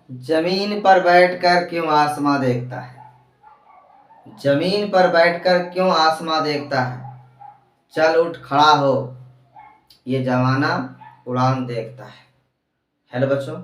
जमीन पर बैठकर क्यों आसमां देखता है? जमीन पर बैठकर क्यों आसमां देखता है? चल उठ खड़ा हो, ये जमाना उड़ान देखता है। हेलो बच्चों,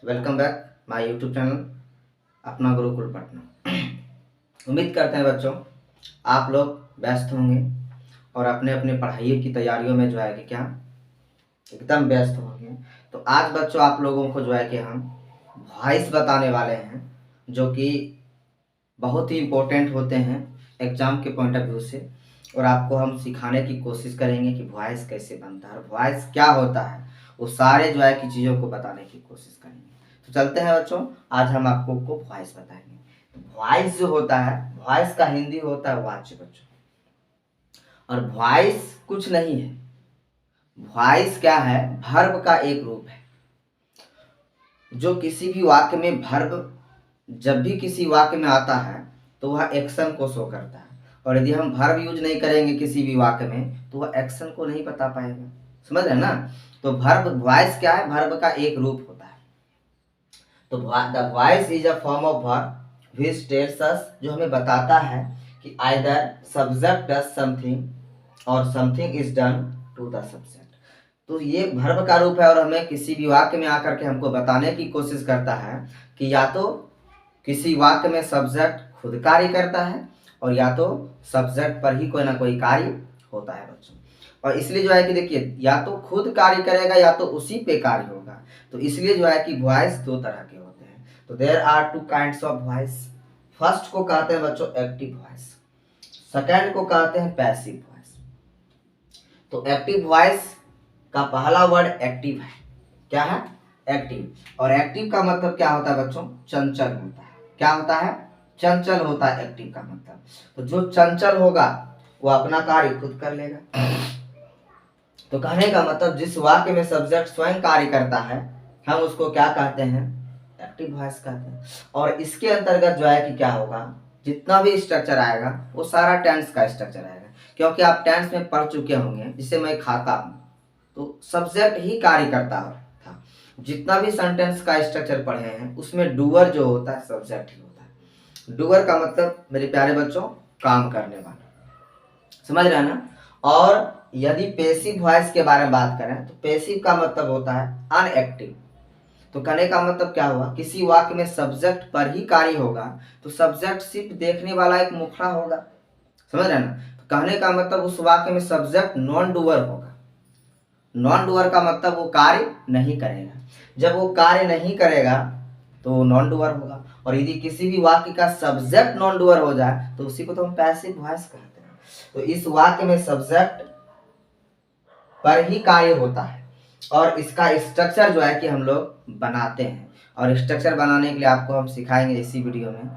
welcome back my YouTube channel अपना गुरुकुल पटना। उम्मीद करते हैं बच्चों आप लोग व्यस्त होंगे और अपने अपने पढ़ाई की तैयारियों में जो है कि क्या एकदम व्यस्त होंगे। तो आज बच्चों आप लोगों को जो है कि हम वॉइस बताने वाले हैं जो कि बहुत ही इम्पोर्टेंट होते हैं एग्जाम के पॉइंट ऑफ व्यू से, और आपको हम सिखाने की कोशिश करेंगे कि वॉइस कैसे बनता है और वॉइस क्या होता है, वो सारे जो है कि चीज़ों को बताने की कोशिश करेंगे। तो चलते हैं बच्चों, आज हम आपको को वॉइस बताएंगे। वॉइस जो होता है, वॉइस का हिंदी होता है वाच्य बच्चों, और वॉइस कुछ नहीं है। वॉइस क्या है? वर्ब का एक रूप है जो किसी भी वाक्य में वर्ब जब भी किसी वाक्य में आता है तो वह एक्शन को शो करता है, और यदि हम वर्ब यूज नहीं करेंगे किसी भी वाक्य में तो वह एक्शन को नहीं बता पाएगा। समझ रहे हैं ना? तो वर्ब वॉइस क्या है? वर्ब का एक रूप होता है। तो the voice is a form of verb which tells us, जो हमें बताता है कि आइदर सब्जेक्ट डज समथिंग और something is done to the subject. तो ये वर्ब का रूप है और हमें किसी भी वाक्य में आकर के हमको बताने की कोशिश करता है कि या तो किसी वाक्य में सब्जेक्ट खुद कार्य करता है और या तो सब्जेक्ट पर ही कोई ना कोई कार्य होता है बच्चों। और इसलिए जो है कि देखिए, या तो खुद कार्य करेगा या तो उसी पे कार्य होगा। तो इसलिए जो है कि वॉइस दो तरह के होते हैं। तो there are two kinds of voice. First को कहते हैं बच्चों एक्टिव वॉइस, सेकेंड को कहते हैं पैसिव वॉइस। तो एक्टिव वॉइस का पहला वर्ड एक्टिव है। क्या है? एक्टिव। और एक्टिव का मतलब क्या होता है बच्चों? चंचल होता है। क्या होता है? चंचल होता है एक्टिव का मतलब। तो जो चंचल होगा वो अपना कार्य खुद कर लेगा। तो कहने का मतलब जिस वाक्य में सब्जेक्ट स्वयं कार्य करता है हम उसको क्या कहते हैं? एक्टिव वॉइस कहते हैं। और इसके अंतर्गत जो है कि क्या होगा, जितना भी स्ट्रक्चर आएगा वो सारा टेंस का स्ट्रक्चर आएगा, क्योंकि आप टेंस में पढ़ चुके होंगे। जिसे मैं खाता हूँ तो सब्जेक्ट ही कार्य करता था। जितना भी सेंटेंस का स्ट्रक्चर पढ़े हैं उसमें डूअर जो होता है सब्जेक्ट ही होता है। डूअर का मतलब मेरे प्यारे बच्चों काम करने वाला। समझ रहे हैं ना? और यदि पैसिव वॉइस के बारे में बात करें तो पैसिव का मतलब होता है अनएक्टिव। तो कहने का मतलब क्या हुआ, किसी वाक्य में सब्जेक्ट पर ही कार्य होगा तो सब्जेक्ट सिर्फ देखने वाला एक मुखड़ा होगा। समझ रहे हैं ना? तो कहने का मतलब उस वाक्य में सब्जेक्ट नॉन डूअर होगा। नॉन डूअर का मतलब वो कार्य नहीं करेगा। जब वो कार्य नहीं करेगा तो नॉन डूअर होगा। और यदि किसी भी वाक्य का सब्जेक्ट नॉन डूअर हो जाए तो उसी को तो हम पैसिव वॉइस कहते हैं। तो इस वाक्य में सब्जेक्ट पर ही कार्य होता है और इसका स्ट्रक्चर जो है कि हम लोग बनाते हैं, और स्ट्रक्चर बनाने के लिए आपको हम सिखाएंगे इसी वीडियो में।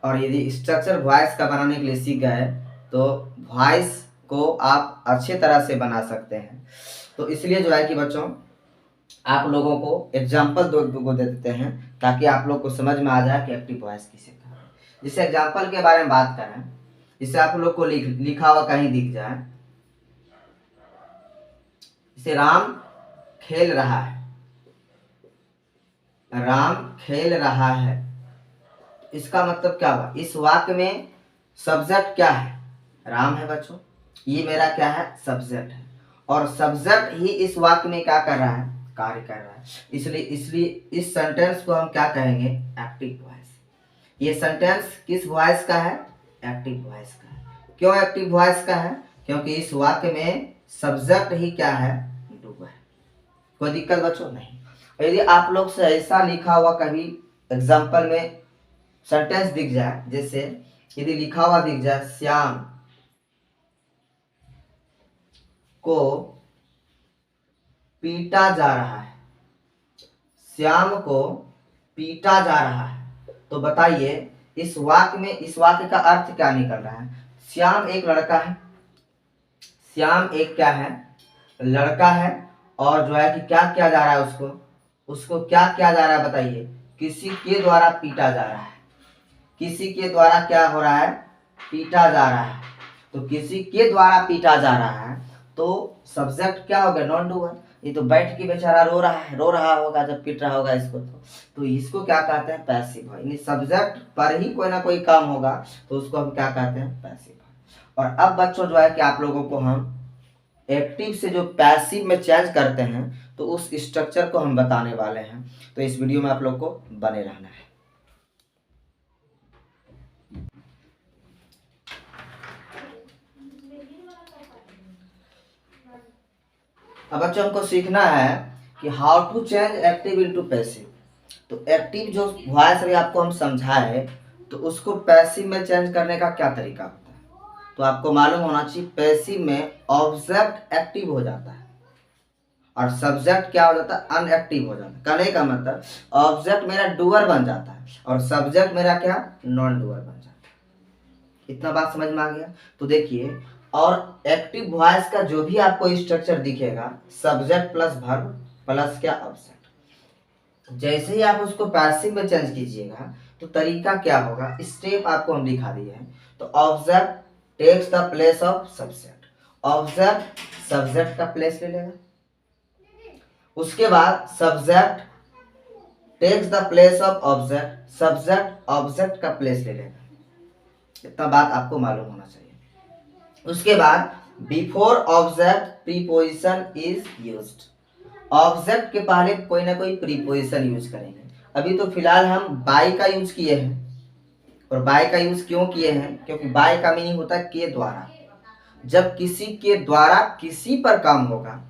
और यदि स्ट्रक्चर वॉइस का बनाने के लिए सीख गए तो वॉइस को आप अच्छे तरह से बना सकते हैं। तो इसलिए जो है कि बच्चों आप लोगों को एग्जाम्पल दो दे देते हैं ताकि आप लोग को समझ में आ जाए कि एक्टिव वॉइस किसे कहते हैं। जिस एग्जाम्पल के बारे में बात करें, जिसे आप लोग को लिखा हुआ कहीं दिख जाए, जैसे राम खेल रहा है। राम खेल रहा है, इसका मतलब क्या हुआ? इस वाक्य में सब्जेक्ट क्या है? राम है बच्चों। ये मेरा क्या है? सब्जेक्ट है। और सब्जेक्ट ही इस वाक्य में क्या कर रहा है? कार्य कर रहा है। इसलिए इस सेंटेंस को हम क्या कहेंगे? Active voice. ये सेंटेंस किस वॉइस का है? एक्टिव वॉइस का है। क्यों एक्टिव वॉइस का है? क्योंकि इस वाक्य में सब्जेक्ट ही क्या है? डूबा है। कोई दिक्कत बच्चों? नहीं। यदि आप लोग से ऐसा लिखा हुआ कभी एग्जाम्पल में सेंटेंस दिख जाए, जैसे यदि लिखा हुआ दिख जाए श्याम को पीटा जा रहा है, श्याम को पीटा जा रहा है, तो बताइए इस वाक्य में इस वाक्य का अर्थ क्या निकल रहा है? श्याम एक लड़का है। श्याम एक क्या है? लड़का है। और जो है कि क्या किया जा रहा है? उसको क्या किया जा रहा है बताइए? किसी के द्वारा पीटा जा रहा है। किसी के द्वारा क्या हो रहा है? पीटा जा रहा है। तो किसी के द्वारा पीटा जा रहा है तो सब्जेक्ट क्या हो गया? Non doer. ये तो बैठ के बेचारा रो रहा होगा जब पीट रहा होगा इसको, तो इसको क्या कहते हैं, पैसिव वॉइस। यानी सब्जेक्ट पर ही कोई ना कोई काम होगा तो उसको हम क्या कहते हैं, पैसिव वॉइस। और अब बच्चों जो है कि आप लोगों को हम एक्टिव से जो पैसिव में चेंज करते हैं तो उस स्ट्रक्चर को हम बताने वाले हैं, तो इस वीडियो में आप लोग को बने रहना है। अब बच्चों हमको सीखना है कि how to change active into passive. तो एक्टिव जो वॉइस अभी आपको हम समझाए तो उसको पैसिव में चेंज करने का क्या तरीका होता है। तो आपको मालूम होना चाहिए पैसिव में ऑब्जेक्ट एक्टिव हो जाता है और सब्जेक्ट क्या हो जाता है, अनएक्टिव हो जाता है। कहने का मतलब ऑब्जेक्ट मेरा डूअर बन जाता है और सब्जेक्ट मेरा क्या, नॉन डूअर बन जाता है। इतना बात समझ में आ गया। तो देखिए, और एक्टिव वॉइस का जो भी आपको स्ट्रक्चर दिखेगा, सब्जेक्ट प्लस वर्ब प्लस क्या, ऑब्जेक्ट। जैसे ही आप उसको पैसिव में चेंज कीजिएगा तो तरीका क्या होगा, स्टेप आपको हम दिखा दिए हैं। तो object takes the place of subject, object subject का प्लेस ले लेगा। उसके बाद subject takes the place of object, subject object का प्लेस ले लेगा। इतना बात आपको मालूम होना चाहिए। उसके बाद before object preposition is used, object के पहले कोई ना कोई प्रीपोजिशन यूज करेंगे। अभी तो फिलहाल हम बाय का यूज किए हैं, और बाय का यूज क्यों किए हैं, क्योंकि बाय का मीनिंग होता है के द्वारा। जब किसी के द्वारा किसी पर काम होगा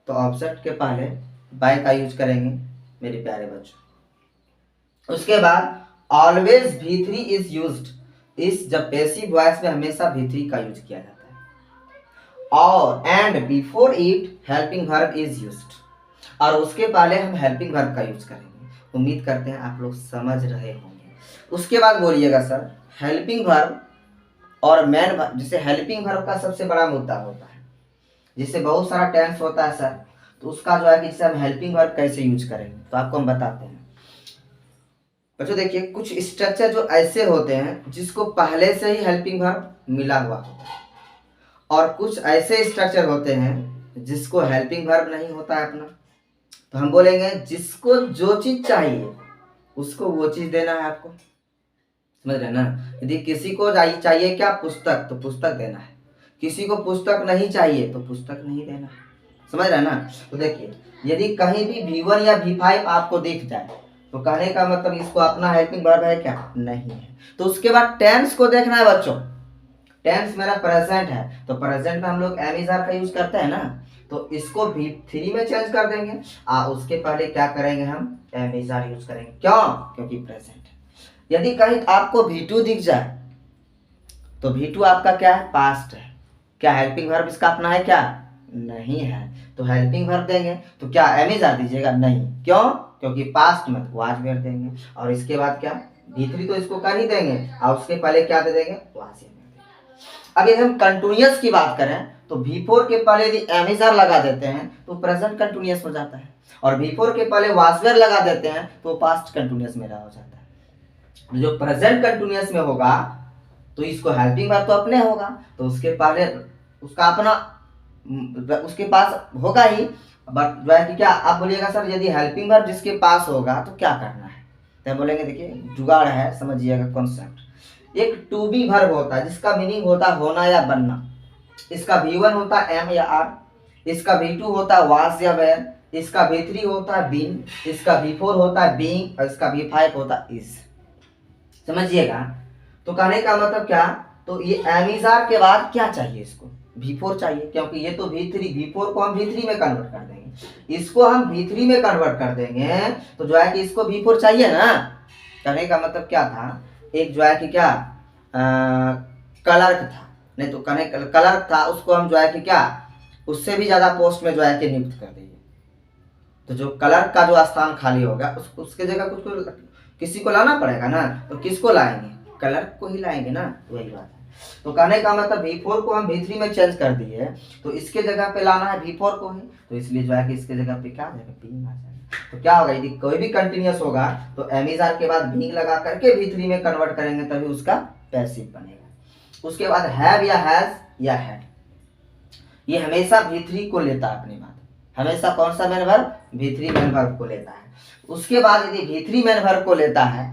तो ऑब्जेक्ट के पहले बाय का यूज करेंगे मेरे प्यारे बच्चों। उसके बाद ऑलवेज V3 इज यूज्ड, इस जब पैसिव वॉइस में हमेशा V3 का यूज किया जाता है। और and before it helping verb is used, और उसके पहले हम हेल्पिंग वर्ब का यूज करेंगे। उम्मीद करते हैं आप लोग समझ रहे होंगे। उसके बाद बोलिएगा सर हेल्पिंग वर्ब और मेन वर्ब, जिसे हेल्पिंग वर्ब का सबसे बड़ा मुद्दा होता है, जिससे बहुत सारा टेंस होता है सर, तो उसका जो है कि जिसे हम हेल्पिंग वर्ब कैसे यूज करेंगे तो आपको हम बताते हैं। बच्चों देखिए, कुछ स्ट्रक्चर जो ऐसे होते हैं जिसको पहले से ही हेल्पिंग वर्ब मिला हुआ होता है, और कुछ ऐसे स्ट्रक्चर होते हैं जिसको हेल्पिंग वर्ब नहीं होता है अपना। तो हम बोलेंगे जिसको जो चीज चाहिए उसको वो चीज देना है आपको, समझ रहे ना। यदि किसी को चाहिए क्या, पुस्तक, तो पुस्तक देना है। किसी को पुस्तक नहीं चाहिए तो पुस्तक नहीं देना है, समझ रहे ना। तो देखिए, यदि कहीं भी V1 या V5 आपको दिख जाए तो कहने का मतलब इसको अपना हेल्पिंग वर्ब है क्या, नहीं है। तो उसके बाद टेंस को देखना है बच्चों। टेंस मेरा प्रेजेंट है तो प्रेजेंट में हम लोग एम इज आर का यूज करते हैं ना, तो इसको V3 में चेंज कर देंगे। उसके पहले क्या करेंगे, हम एम इज आर यूज करेंगे। क्यों, क्योंकि प्रेजेंट है। यदि कहीं आपको V2 दिख जाए तो V2 आपका क्या है, पास्ट है। क्या हेल्पिंग वर्ब इसका अपना है क्या, नहीं है। तो हेल्पिंग वर्ब देंगे तो क्या एम इज आर दीजिएगा, नहीं। क्यों, क्योंकि पास्ट में वाज वेयर देंगे। और इसके बाद क्या, V3 तो इसको कर ही देंगे और उसके पहले क्या दे देंगे, वाज वेयर। अब यदि हम कंटिन्यूअस की बात करें तो V4 के पहले यदि एम इज आर लगा देते हैं तो प्रेजेंट कंटिन्यूअस हो जाता है, और V4 के पहले वाज वेयर लगा देते हैं तो पास्ट कंटिन्यूअस मेरा हो जाता है। जो प्रेजेंट कंटिन्यूअस में होगा तो इसको हेल्पिंग वर्ब तो अपने होगा, तो उसके पहले उसका अपना उसके पास होगा ही। बट जो है कि क्या, आप बोलिएगा सर यदि हेल्पिंग वर्ब जिसके पास होगा तो क्या करना है, तो बोलेंगे देखिए जुगाड़ है, समझिएगा कॉन्सेप्ट। एक टू बी वर्ब होता है जिसका मीनिंग होता है होना या बनना। इसका V1 होता है एम या आर, इसका V2 होता है वाज या वेयर, इसका V3 होता है बीन, इसका V4 होता है बीइंग, और इसका V5 होता है इज। समझिएगा। तो कहने का मतलब क्या, तो ये एम इज आर के बाद क्या चाहिए, इसको V4 चाहिए, क्योंकि ये तो V4 को हम V3 में कन्वर्ट कर देंगे, इसको हम V3 में कन्वर्ट कर देंगे, तो जो है कि इसको V4 चाहिए ना। कहने का मतलब क्या था, एक जो है कि क्या क्लर्क था, नहीं तो कहने क्लर्क था, उसको हम जो है कि क्या उससे भी ज्यादा पोस्ट में जो है कि नियुक्त कर देंगे। तो जो क्लर्क का जो स्थान खाली होगा उसके जगह कुछ किसी को लाना पड़ेगा ना, तो किसको लाएंगे, क्लर्क को ही लाएंगे ना, वही बात है। तो कहने का मतलब V4 को हम V3 में चेंज कर दिए, तो इसके जगह पे लाना है V4 को ही, तो इसलिए जो है कि इसके जगह पे क्या आ जाएगा, बीइंग आ जाएगा। तो क्या होगा, यदि कोई भी कंटिन्यूअस होगा तो एम इज आर के बाद बीइंग लगा करके V3 में कन्वर्ट करेंगे तभी उसका पैसिव बनेगा। उसके बाद हैव या हैज या हैड, ये हमेशा V3 को लेता है अपनी बात, हमेशा कौन सा main verb, V3 main verb को लेता है। उसके बाद यदि V3 मेन वर्ब को लेता है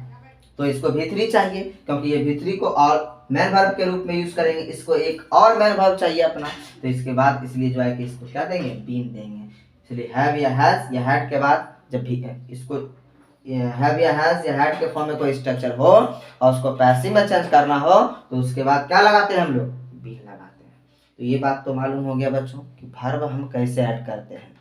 तो इसको V3 चाहिए, क्योंकि ये V3 को और मेन वर्ब के रूप में यूज करेंगे, इसको एक और मेन वर्ब चाहिए अपना, तो इसके बाद इसलिए जो है कि इसको क्या देंगे, बीन देंगे। इसलिए हैव या हैज या हैड के बाद जब भी इसको हैव या हैज या हैड के फॉर्म में कोई स्ट्रक्चर हो और उसको पैसिव में चेंज करना हो तो उसके बाद क्या लगाते हैं हम लोग, बीन लगाते हैं। तो ये बात तो मालूम हो गया बच्चों कि वर्ब हम कैसे ऐड करते हैं।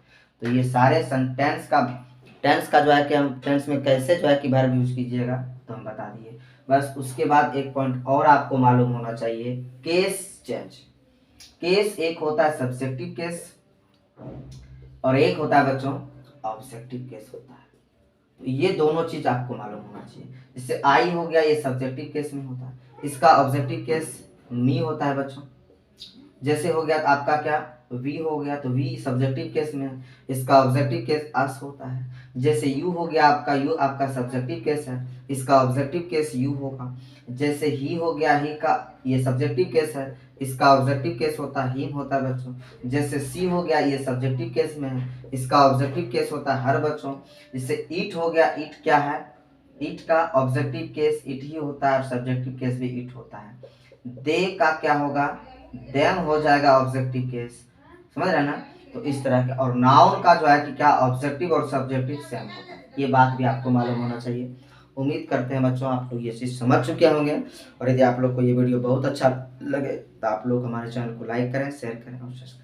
तो ये सारे टेंस का जो है कि हम टेंस में कैसे जो है कि वर्ब यूज कीजिएगा तो हम बता दिए। बस उसके बाद एक पॉइंट और आपको मालूम होना चाहिए, केस चेंज। केस एक होता है सब्जेक्टिव केस और एक होता है बच्चों ऑब्जेक्टिव केस होता है। तो ये दोनों चीज आपको मालूम होना चाहिए। जैसे आई हो गया, ये सब्जेक्टिव केस में होता है, इसका ऑब्जेक्टिव केस मी होता है बच्चों। जैसे हो गया आपका क्या, वी हो गया, तो वी सब्जेक्टिव केस में है, इसका ऑब्जेक्टिव केस अस होता है। जैसे यू हो गया आपका, यू आपका सब्जेक्टिव केस है, इसका ऑब्जेक्टिव केस यू होगा। जैसे ही हो गया, ही का ये सब्जेक्टिव केस है, इसका ऑब्जेक्टिव केस होता है हिम होता है बच्चों। जैसे सी हो गया, ये सब्जेक्टिव केस में है, इसका ऑब्जेक्टिव केस होता है हर बच्चों। जैसे ईट हो गया, ईट क्या है, ईट का ऑब्जेक्टिव केस इट ही होता है और सब्जेक्टिव केस भी इट होता है। दे का क्या होगा, देम हो जाएगा ऑब्जेक्टिव केस, समझ रहे ना। तो इस तरह के, और नाउन का जो है कि क्या ऑब्जेक्टिव और सब्जेक्टिव सेम होता है, ये बात भी आपको मालूम होना चाहिए। उम्मीद करते हैं बच्चों आप लोग ये चीज़ समझ चुके होंगे, और यदि आप लोग को ये वीडियो बहुत अच्छा लगे तो आप लोग हमारे चैनल को लाइक करें, शेयर करें और सब्सक्राइब